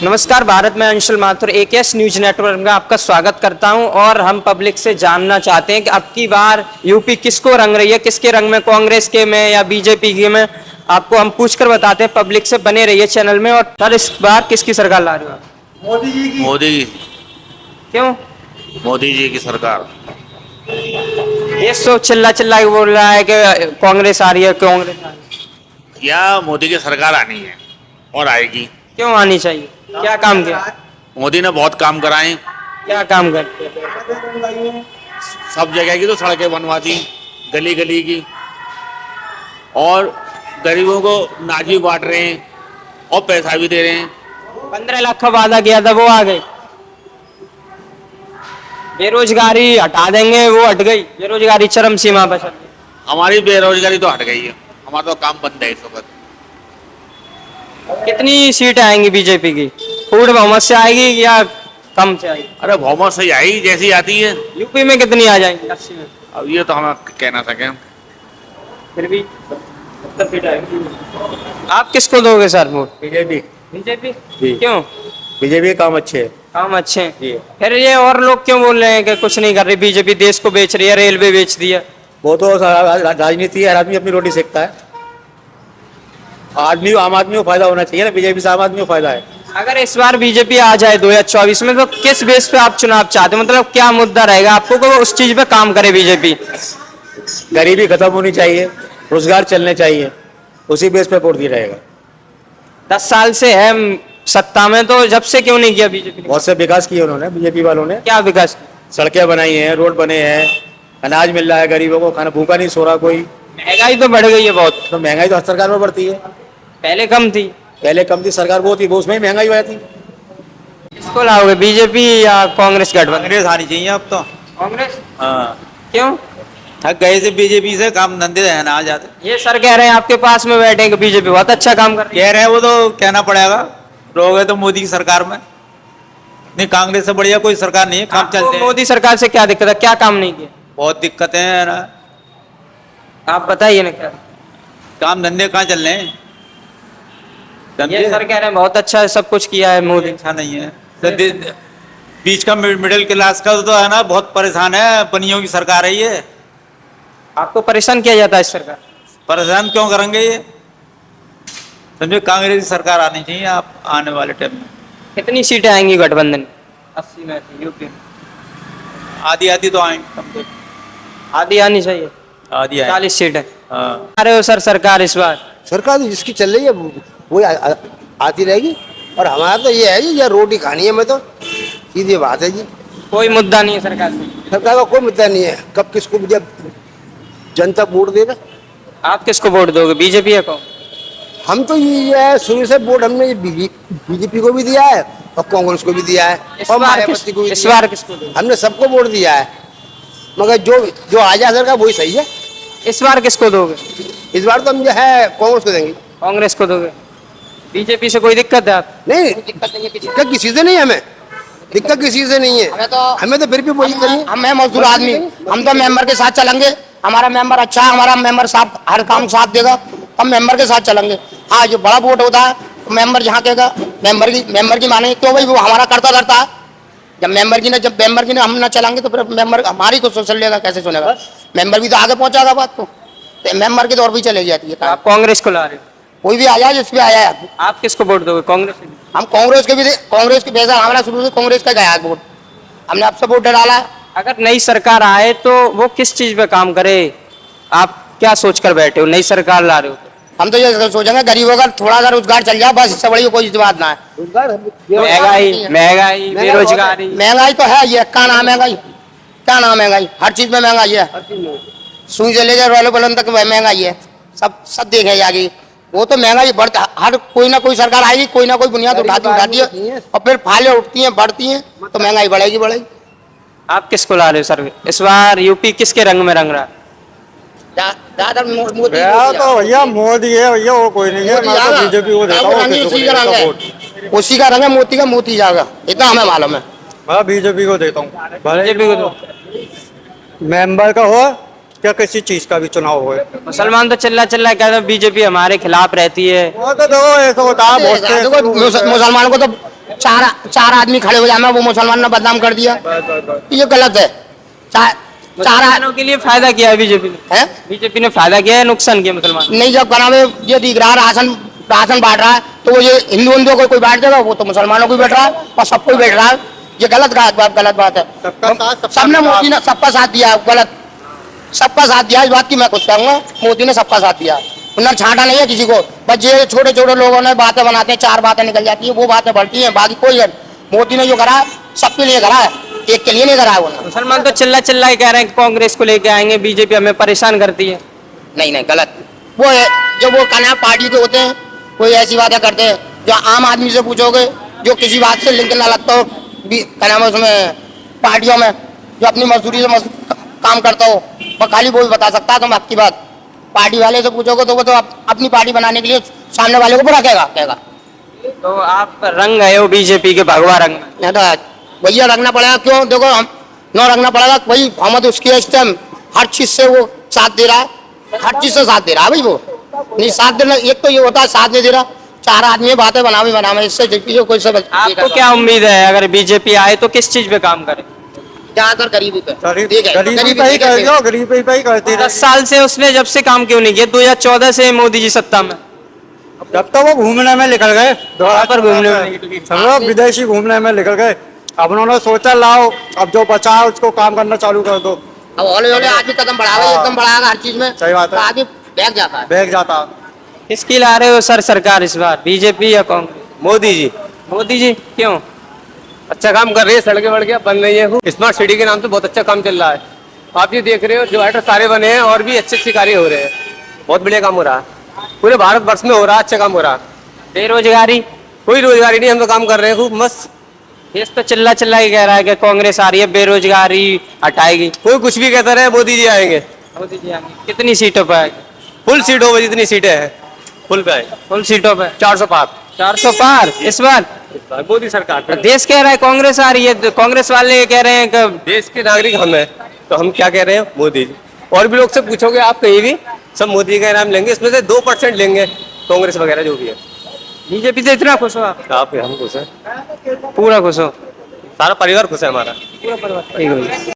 नमस्कार, भारत में Anshul Mathur AKS news network में आपका स्वागत करता हूं। और हम पब्लिक से जानना चाहते हैं कि अब की बार यूपी किसको रंग रही है, किसके रंग में, कांग्रेस के में या बीजेपी के में। आपको हम पूछकर बताते हैं, पब्लिक से बने रहिए चैनल में। और सर, इस बार किसकी सरकार ला रहे हो आप? मोदी जी की। मोदी। क्यों? मोदी जी की सरकार। ये सो चिल्ला चिल्ला के बोल रहा है कि कांग्रेस आ रही है, कांग्रेस आ रही है। या मोदी की सरकार आनी है और आएगी। क्यों आनी चाहिए? क्या काम किया? मोदी ने बहुत काम कराए। क्या काम करते? सब जगह की तो सड़कें बनवा दी, गली गली की, और गरीबों को अनाज भी बांट रहे हैं और पैसा भी दे रहे हैं। 15 लाख का वादा किया था, वो आ गए। बेरोजगारी हटा देंगे, वो हट गई। बेरोजगारी चरम सीमा पर चल रही। हमारी बेरोजगारी तो हट गई है, हमारा तो काम बंद है इस वक्त। कितनी सीटें आएंगी बीजेपी की? पूर्ण बहुमत से आएगी या कम से आएगी? अरे बहुमत से आई जैसी आती है। यूपी में कितनी आ जाएंगी? 80 में। अब ये तो हम कह ना सकें। फिर भी 70 सीट आएगी। आप किसको दोगे सर वोट? बीजेपी। बीजेपी? जी। क्यों? बीजेपी के काम अच्छे है। काम अच्छे हैं। जी। फिर ये और लोग क्यों बोल रहे हैं कि कुछ नहीं कर रही बीजेपी, देश को बेच रही है, रेलवे बेच दिया? वो तो राजनीति है, हर आदमी अपनी रोटी सेकता है। आदमी आम आदमी को फायदा होना चाहिए ना, बीजेपी से आम आदमी को फायदा है। अगर इस बार बीजेपी आ जाए 2024 में, तो किस बेस पे आप चुनाव चाहते हो? मतलब क्या मुद्दा रहेगा आपको कि वो उस चीज पे काम करे बीजेपी? गरीबी खत्म होनी चाहिए, रोजगार चलने चाहिए, उसी बेस पे वोट दिया रहेगा। 10 साल से है सत्ता में, तो जब से क्यों नहीं किया बीजेपी ने? बहुत से विकास किए उन्होंने, बीजेपी वालों ने। क्या विकास? सड़कें बनाई हैं, रोड बने हैं, अनाज मिल रहा है गरीबों को, खाना भूखा नहीं सो रहा कोई। महंगाई तो बढ़ गई है बहुत। तो महंगाई तो हर सरकार में बढ़ती है। पहले कम थी। पहले कम थी सरकार, वो थी, वो उसमें ही महंगाई हुई थी। किसको लाओगे, बीजेपी या कांग्रेस गठबंधन? कांग्रेस आनी चाहिए अब तो। कांग्रेस? हाँ, क्यों? थक गए थे बीजेपी से, काम धंधे है ना जाते। ये सर कह रहे हैं आपके पास में बैठे कि बीजेपी बहुत अच्छा काम कर रही है। कह रहे हैं वो तो कहना पड़ेगा, लोग है तो मोदी की सरकार में नहीं, कांग्रेस से बढ़िया कोई सरकार नहीं है, काम आपको चलते हैं। मोदी सरकार से क्या दिक्कत है? क्या काम नहीं किया? बहुत दिक्कतें हैं ना, आप बताइए ना क्या। काम धंधे कहाँ चल रहे हैं? ये समझे? सर कह रहे हैं बहुत अच्छा सब कुछ किया है मोदी। अच्छा नहीं है तो बीच का मिडिल क्लास का तो है ना, बहुत परेशान है। पनियों की सरकार है ये। आपको परेशान किया जाता है इस सरकार? परेशान क्यों करेंगे ये? समझे, कांग्रेस की सरकार आनी चाहिए आप आने वाले टाइम में। कितनी सीटें आएंगी गठबंधन? 80 में यूपी। आधी आधी तो आएंगे कम से आधी आनी चाहिए। आधी आएंगे। 40 सीटें हाँ। आ रहे हो सर सरकार इस बार? सरकार तो जिसकी चल रही है वही आती रहेगी। और हमारा तो ये है जी, ये रोटी खानी है, मैं तो सीधी बात है जी। कोई मुद्दा नहीं है सरकार से? सरकार का कोई मुद्दा नहीं है, कब किसको जब जनता वोट देगा। आप किसको वोट दोगे, बीजेपी या कौन? हम तो ये है, शुरू से वोट हमने बीजेपी को भी दिया है और कांग्रेस को भी दिया है और मायावती को भी इस दिया है। बार किसको दोगे? हमने सबको वोट दिया है, मगर जो आ जाए सरकार वही सही है। इस बार किसको दोगे? इस बार तो हम जो है कांग्रेस को देंगे। कांग्रेस को दोगे? बीजेपी से कोई दिक्कत है आप? नहीं, दिक्कत किसी से नहीं है, हमें दिक्कत किसी से नहीं है। हमें तो फिर भी वही करिए। हम है मजदूर आदमी, हम तो मेंबर के साथ चलेंगे। हमारा मेंबर अच्छा है, हमारा मेंबर साथ हर काम साथ देगा, हम मेंबर के साथ चलेंगे। हाँ, जो बड़ा वोट होता है तो मेंबर जहाँ कहेगा मेंबर की मानेंगे। क्यों भाई, वो हमारा करता है। जब मेंबर की ने हम ना चलाएंगे तो फिर मेंबर हमारी को सोच लेगा, कैसे सुनेगा? मेंबर भी तो आगे पहुंचाएगा बात को, तो मेंबर की दौर भी चले जाती है। आप कांग्रेस को ला रहे हो? कोई भी आ जाए, जिस भी आया है। आप किसको वोट दोगे, कांग्रेस? हम कांग्रेस के बेजा, हमारा शुरू से कांग्रेस का गया है वोट, हमने आपसे वोट डाला है। अगर नई सरकार आए तो वो किस चीज पे काम करे? आप क्या सोचकर बैठे हो, नई सरकार ला रहे हो? हम तो ये सोचेंगे गरीबों का थोड़ा सा रोजगार चल जाए, बस, इससे बड़ी कोई बात ना है। महंगाई बेरोजगारी। महंगाई तो है, ये क्या नाम महंगाई, क्या नाम महंगाई? हर चीज में महंगाई है, सुई से लेकर रोले बलन तक महंगाई है। सब देखे जाएगी, वो तो महंगाई बढ़ता, हर कोई ना कोई सरकार आएगी, कोई ना कोई बुनियाद उठाती है और फिर फाइलें उठती हैं, बढ़ती हैं, तो महंगाई बढ़ेगी। आप किसको ला रहे हो सर इस बार? यूपी किसके रंग में रंग रहा? ज्यादा मोदी तो भैया मोदी है भैया, वो कोई नहीं है। मैं तो बीजेपी को देता हूँ। उसी का रंग है, मोती जाएगा, इतना हमें मालूम है। मैं बीजेपी को देता हूँ, बीजेपी को दो। मेंबर का हो क्या किसी चीज का भी चुनाव हो। मुसलमान तो चिल्ला कहते हैं बीजेपी हमारे खिलाफ रहती है। वो तो देखो ऐसा होता है, बहुत से मुसलमानों को तो चार आदमी खड़े हो जाए वो मुसलमान ने बदनाम कर दिया, ये गलत है। चार मुसलमानों के लिए फायदा किया है बीजेपी ने? है बीजेपी ने फायदा किया है नुकसान किया मुसलमान? नहीं, जब क्या नाम है ये दिख रहा है राशन बांट रहा है तो वो ये हिंदुओं को कोई बांट देगा, वो तो मुसलमानों को भी बैठ रहा है और सबको ही बैठ रहा है। ये गलत बात है। सबने मोदी ने सबका साथ दिया, गलत सबका साथ दिया, इस बात की मैं खुद कहूँगा मोदी ने सबका साथ दिया, उन्होंने छांटा नहीं है किसी को। बस ये छोटे छोटे लोगों ने बातें बनाते हैं, चार बातें निकल जाती है, वो बातें बढ़ती हैं, बाकी कोई मोदी ने जो करा सबके लिए करा है, एक के लिए नहीं करा है उन्होंने। मुसलमान तो चिल्ला ही कह रहे हैं कि कांग्रेस को लेके आएंगे, बीजेपी हमें परेशान करती है। नहीं गलत, वो है जो वो कना पार्टी के होते हैं, कोई ऐसी बातें करते हैं जो आम आदमी से पूछोगे जो किसी बात से लिंक ना लगता हो, क्या नाम है उसमें पार्टियों में जो अपनी मजदूरी से काम करता हो, वो खाली वो भी बता सकता है। तुम आपकी बात पार्टी वाले से पूछोगे तो वो तो अपनी पार्टी बनाने के लिए सामने वाले को बुरा कहेगा। तो आप रंग गए हो बीजेपी के भगवा रंग में? नहीं तो भैया रखना पड़ेगा, क्यों देखो हम न रखना पड़ेगा, वही मोहम्मद उसकी इस टाइम हर चीज से वो साथ दे रहा है, हर चीज से साथ दे रहा है भाई। वो नहीं साथ देना, एक तो ये होता है साथ नहीं दे रहा, चार आदमी बातें बनावे इससे कोई सब। आपको क्या उम्मीद है अगर बीजेपी आए तो किस चीज पे काम करे? ज्यादातर गरीबी पे, गरीबी पे ही कर दियो, गरीबी पे ही करती 10 साल से उसने जब से काम क्यों नहीं किया? 2014 से मोदी जी सत्ता में, जब तक वो घूमने में निकल गए, वहाँ पर घूमने में सब लोग विदेशी घूमने में निकल गए। अब उन्होंने सोचा लाओ अब जो बचा है उसको काम करना चालू कर दो। अब हौले हौले आदमी कदम बढ़ावा, एकदम बढ़ाएगा हर चीज में, सही बात है। तो आदमी बैठ जाता है। बैग जाता। किसकी ला रहे हो सर सरकार इस बार, बीजेपी या कांग्रेस? मोदी जी मोदी जी क्यों? अच्छा काम कर रही है, सड़कें वड़कें बन रही है, स्मार्ट सिटी के नाम से बहुत अच्छा काम चल रहा है। आप ये देख रहे हो डिवाइडर सारे बने हैं और भी अच्छे कार्य हो रहे हैं, बहुत बढ़िया काम हो रहा है, पूरे भारत वर्ष में हो रहा है, अच्छा काम हो रहा है। बेरोजगारी? कोई रोजगारी नहीं, हम तो काम कर रहे हैं खूब मस्त। देश तो चिल्ला ही कह रहा है कि कांग्रेस आ रही है बेरोजगारी हटाएगी। कोई कुछ भी कहता रहे, मोदी जी आएंगे। मोदी जी आएंगे। कितनी सीटों पर आएगी? फुल सीट हो, जितनी सीटें हैं फुल पे आएंगे। फुल सीटों पर 400 पार 400 पार इस बार? मोदी सरकार पे। देश कह रहा है कांग्रेस आ रही है, तो कांग्रेस वाले ये कह रहे हैं कि देश के नागरिक हम हैं, तो हम क्या कह रहे हैं? मोदी जी। और भी लोग से पूछोगे आप कहीं भी, सब मोदी का नाम लेंगे, इसमें से 2% लेंगे कांग्रेस वगैरह जो भी है। बीजेपी से इतना खुश हो आप? हम खुश हैं, पूरा खुश हो? सारा परिवार खुश है हमारा। ठीक है।